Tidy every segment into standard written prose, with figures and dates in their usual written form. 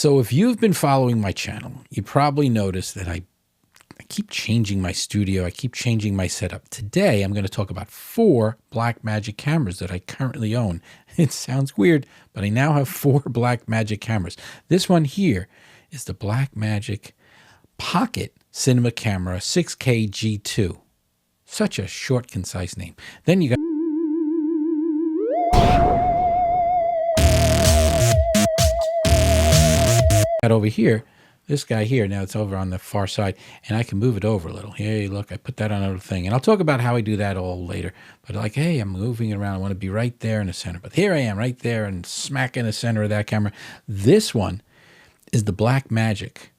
So if you've been following my channel, you probably noticed that I keep changing my studio. I keep changing my setup. Today, I'm going to talk about 4 Blackmagic cameras that I currently own. It sounds weird, but I now have 4 Blackmagic cameras. This one here is the Blackmagic Pocket Cinema Camera 6K G2. Such a short, concise name. Then you got over here, this guy here. Now it's over on the far side, and I can move it over a little. Hey, look, I put that on another thing, and I'll talk about how I do that all later. But like, hey, I'm moving it around. I want to be right there in the center. But here I am, right there, and smack in the center of that camera. This one is the Blackmagic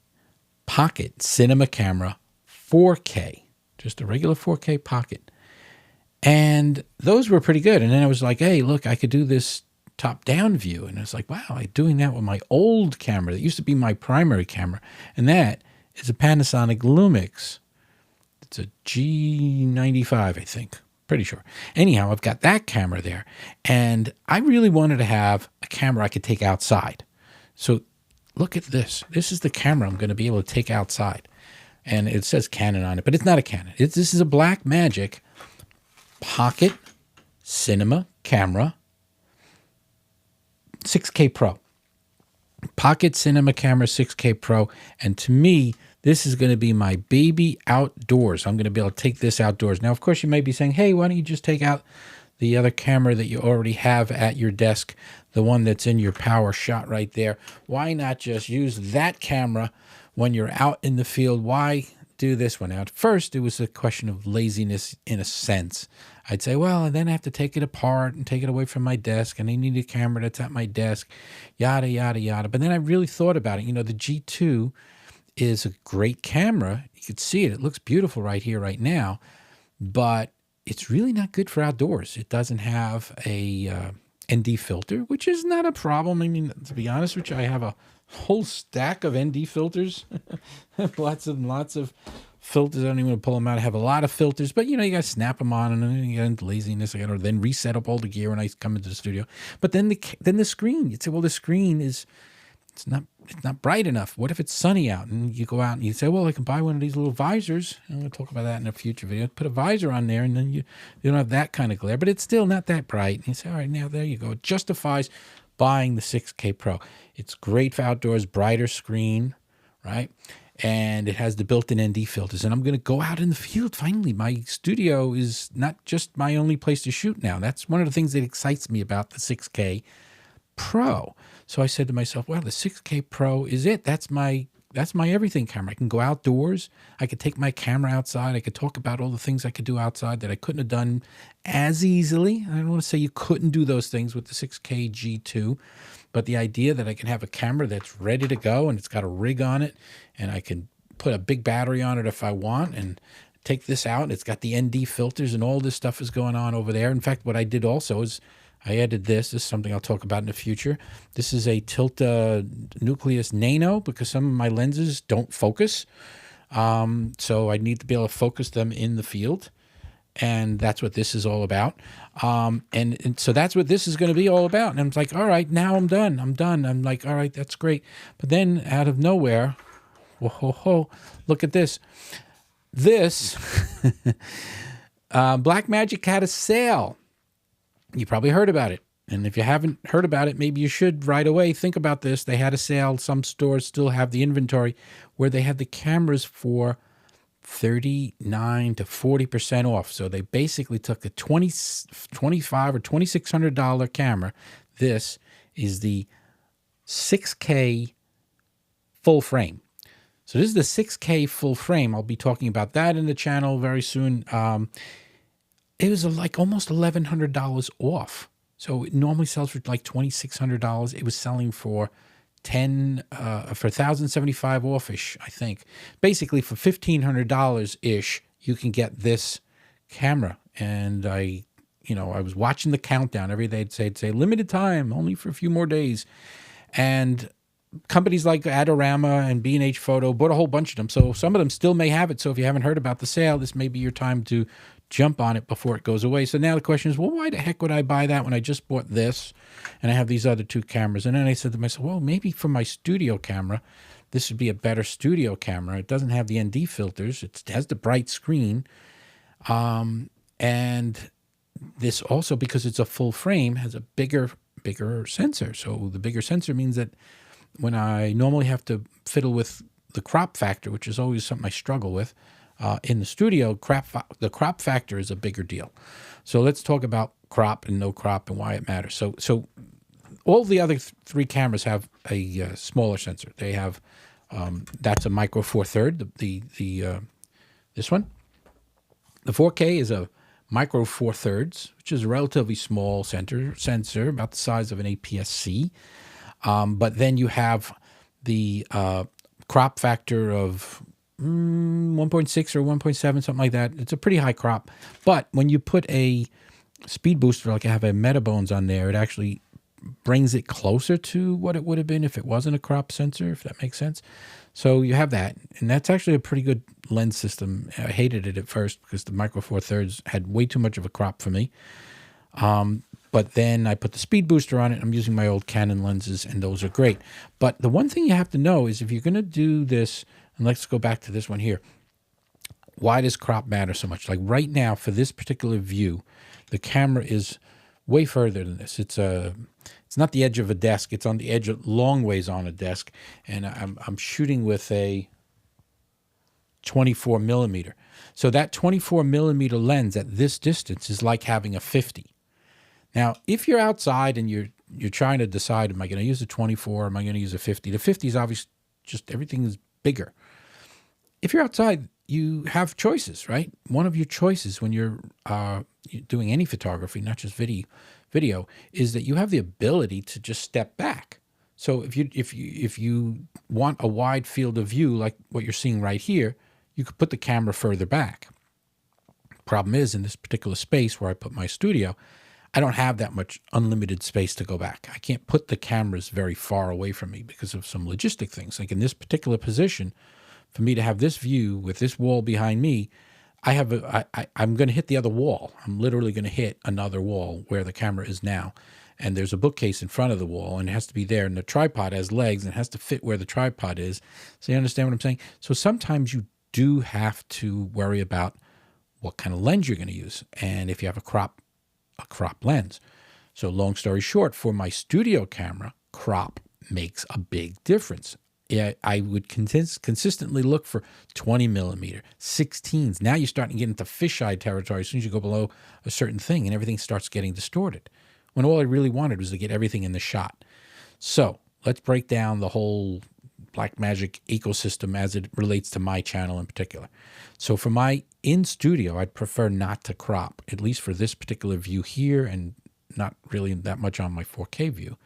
Pocket Cinema Camera 4K, just a regular 4K Pocket. And those were pretty good. And then I was like, hey, look, I could do this top-down view. And it's like, wow, I'm doing that with my old camera. That used to be my primary camera. And that is a Panasonic Lumix. It's a G95, I think. Pretty sure. Anyhow, I've got that camera there. And I really wanted to have a camera I could take outside. So look at this. This is the camera I'm going to be able to take outside. And it says Canon on it, but it's not a Canon. This is a Blackmagic Pocket Cinema Camera 6K Pro. Pocket Cinema Camera 6K Pro. And to me, this is going to be my baby outdoors. I'm going to be able to take this outdoors. Now, of course, you may be saying, hey, why don't you just take out the other camera that you already have at your desk, the one that's in your power shot right there? Why not just use that camera when you're out in the field? Why do this one? Now, at first, it was a question of laziness in a sense. I'd say, well, and then I have to take it apart and take it away from my desk, and I need a camera that's at my desk, yada, yada, yada. But then I really thought about it. You know, the G2 is a great camera. You could see it. It looks beautiful right here, right now. But it's really not good for outdoors. It doesn't have a ND filter, which is not a problem. I mean, to be honest with you, I have a whole stack of ND filters. lots of filters. I don't even want to pull them out. I have a lot of filters, but you know, you got to snap them on, and then you get into laziness. I got to then reset up all the gear when I come into the studio. But then the screen, you'd say, well, the screen it's not bright enough. What if it's sunny out? And you go out and you say, well, I can buy one of these little visors. I'm going to talk about that in a future video. Put a visor on there, and then you don't have that kind of glare, but it's still not that bright. And you say, all right, now there you go. It justifies buying the 6K Pro. It's great for outdoors, brighter screen, right? And it has the built-in ND filters. And I'm going to go out in the field. Finally, my studio is not just my only place to shoot now. That's one of the things that excites me about the 6K Pro. So I said to myself, well, the 6K Pro is it. That's my everything camera. I can go outdoors. I could take my camera outside. I could talk about all the things I could do outside that I couldn't have done as easily. I don't want to say you couldn't do those things with the 6K G2, but the idea that I can have a camera that's ready to go and it's got a rig on it, and I can put a big battery on it if I want and take this out. It's got the ND filters and all this stuff is going on over there. In fact, what I did also is I added this. This is something I'll talk about in the future. This is a tilt nucleus nano because some of my lenses don't focus. So I need to be able to focus them in the field. And that's what this is all about. And so that's what this is going to be all about. And I'm like, all right, now I'm done. I'm like, all right, that's great. But then out of nowhere, whoa, look at this. This, Blackmagic had a sale. You probably heard about it. And if you haven't heard about it, maybe you should right away. Think about this. They had a sale. Some stores still have the inventory where they had the cameras for 39 to 40% off. So they basically took a $25 or $2,600 camera. This is the 6K full frame. So this is the 6K full frame. I'll be talking about that in the channel very soon. It was like almost $1,100 off. So it normally sells for like $2,600. It was selling for $1,075 off-ish, I think. Basically for $1,500-ish, you can get this camera. And I was watching the countdown every day. It'd say limited time, only for a few more days. And companies like Adorama and B&H Photo bought a whole bunch of them. So some of them still may have it. So if you haven't heard about the sale, this may be your time to jump on it before it goes away. So now the question is, well, why the heck would I buy that when I just bought this and I have these other two cameras? And then I said to myself, well, maybe for my studio camera, this would be a better studio camera. It doesn't have the ND filters. It has the bright screen. And this also, because it's a full frame, has a bigger sensor. So the bigger sensor means that when I normally have to fiddle with the crop factor, which is always something I struggle with in the studio, the crop factor is a bigger deal. So let's talk about crop and no crop and why it matters. So all the other three cameras have a smaller sensor. They have that's a micro four third. This one, the 4K is a micro four thirds, which is a relatively small sensor, about the size of an APS-C. But then you have the crop factor of 1.6 or 1.7, something like that. It's a pretty high crop. But when you put a speed booster, like I have a Metabones on there, it actually brings it closer to what it would have been if it wasn't a crop sensor, if that makes sense. So you have that, and that's actually a pretty good lens system. I hated it at first because the micro four thirds had way too much of a crop for me. But then I put the speed booster on it. I'm using my old Canon lenses, and those are great. But the one thing you have to know is if you're going to do this, and let's go back to this one here, why does crop matter so much? Like right now, for this particular view, the camera is way further than this. It's not the edge of a desk. It's on the edge of long ways on a desk, and I'm shooting with a 24 millimeter. So that 24 millimeter lens at this distance is like having a 50. Now, if you're outside and you're trying to decide, am I going to use a 24, am I going to use a 50? The 50 is obviously just everything is bigger. If you're outside, you have choices, right? One of your choices when you're doing any photography, not just video, is that you have the ability to just step back. So if you want a wide field of view like what you're seeing right here, you could put the camera further back. Problem is, in this particular space where I put my studio, I don't have that much unlimited space to go back. I can't put the cameras very far away from me because of some logistic things. Like in this particular position, for me to have this view with this wall behind me, I'm going to hit the other wall. I'm literally going to hit another wall where the camera is now. And there's a bookcase in front of the wall, and it has to be there. And the tripod has legs, and it has to fit where the tripod is. So you understand what I'm saying? So sometimes you do have to worry about what kind of lens you're going to use. And if you have a crop lens. So long story short, for my studio camera, crop makes a big difference. I would consistently look for 20 millimeter, 16s. Now you're starting to get into fisheye territory as soon as you go below a certain thing and everything starts getting distorted. When all I really wanted was to get everything in the shot. So let's break down the whole Blackmagic ecosystem as it relates to my channel in particular. So for my in-studio, I'd prefer not to crop, at least for this particular view here and not really that much on my 4K view.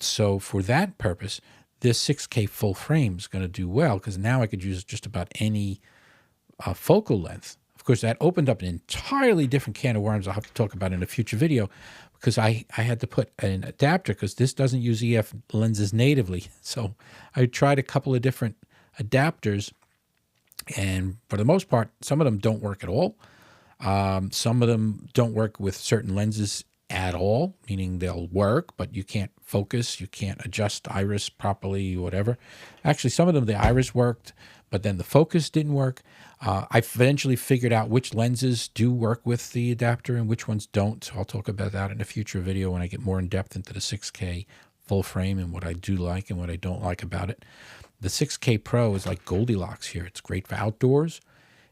So for that purpose, this 6K full frame is going to do well because now I could use just about any focal length. Of course, that opened up an entirely different can of worms I'll have to talk about in a future video because I had to put an adapter because this doesn't use EF lenses natively. So I tried a couple of different adapters, and for the most part, some of them don't work at all. Some of them don't work with certain lenses at all, meaning they'll work, but you can't focus, you can't adjust iris properly, whatever. Actually, some of them, the iris worked, but then the focus didn't work. I eventually figured out which lenses do work with the adapter and which ones don't. So I'll talk about that in a future video when I get more in depth into the 6K full frame and what I do like and what I don't like about it. The 6K Pro is like Goldilocks here. It's great for outdoors.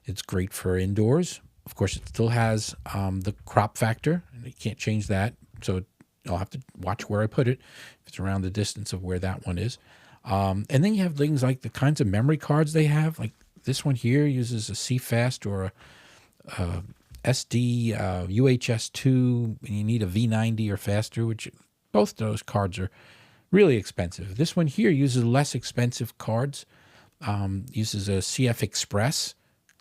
It's great for indoors. Of course, it still has the crop factor, and you can't change that. So I'll have to watch where I put it if it's around the distance of where that one is. And then you have things like the kinds of memory cards they have. Like this one here uses a CFast or a SD UHS-2, and you need a V90 or faster, which both those cards are really expensive. This one here uses less expensive cards, uses a CF Express,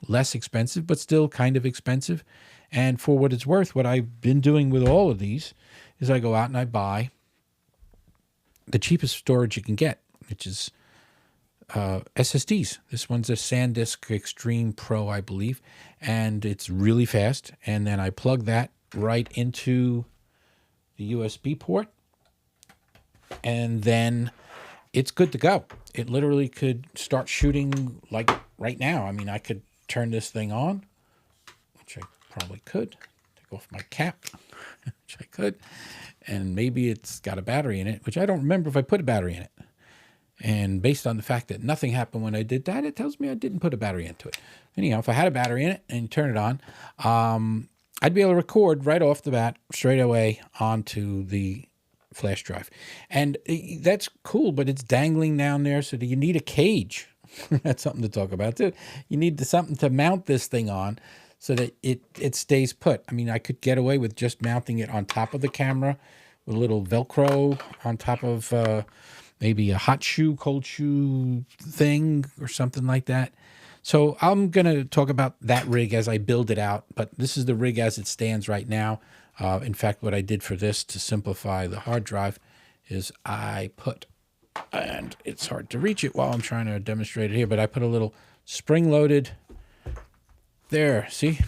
less expensive, but still kind of expensive. And for what it's worth, what I've been doing with all of these is I go out and I buy the cheapest storage you can get, which is SSDs. This one's a SanDisk Extreme Pro, I believe, and it's really fast. And then I plug that right into the USB port, and then it's good to go. It literally could start shooting like right now. I mean, I could turn this thing on, which I probably could. Take off my cap, which I could. And maybe it's got a battery in it, which I don't remember if I put a battery in it. And based on the fact that nothing happened when I did that, it tells me I didn't put a battery into it. Anyhow, if I had a battery in it and turn it on, I'd be able to record right off the bat, straight away onto the flash drive. And that's cool, but it's dangling down there, so you need a cage. That's something to talk about too. You need something to mount this thing on so that it stays put. I mean, I could get away with just mounting it on top of the camera with a little Velcro on top of maybe a hot shoe, cold shoe thing or something like that. So I'm going to talk about that rig as I build it out, but this is the rig as it stands right now. In fact, what I did for this to simplify the hard drive is I put, and it's hard to reach it while I'm trying to demonstrate it here, but I put a little spring-loaded, there, see?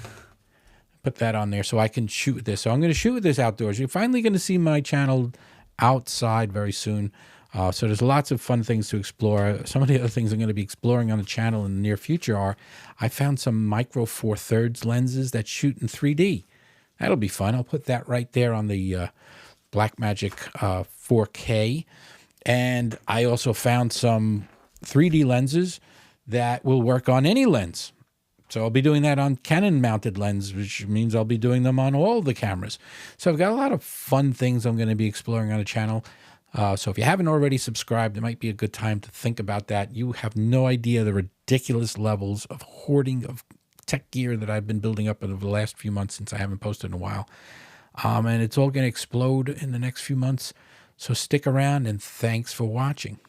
Put that on there so I can shoot with this. So I'm going to shoot with this outdoors. You're finally going to see my channel outside very soon. So there's lots of fun things to explore. Some of the other things I'm going to be exploring on the channel in the near future are, I found some micro four thirds lenses that shoot in 3D. That'll be fun. I'll put that right there on the Blackmagic 4K. And I also found some 3D lenses that will work on any lens. So I'll be doing that on Canon mounted lens, which means I'll be doing them on all the cameras. So I've got a lot of fun things I'm going to be exploring on the channel. So if you haven't already subscribed, it might be a good time to think about that. You have no idea the ridiculous levels of hoarding of tech gear that I've been building up over the last few months since I haven't posted in a while. And it's all going to explode in the next few months. So stick around, and thanks for watching.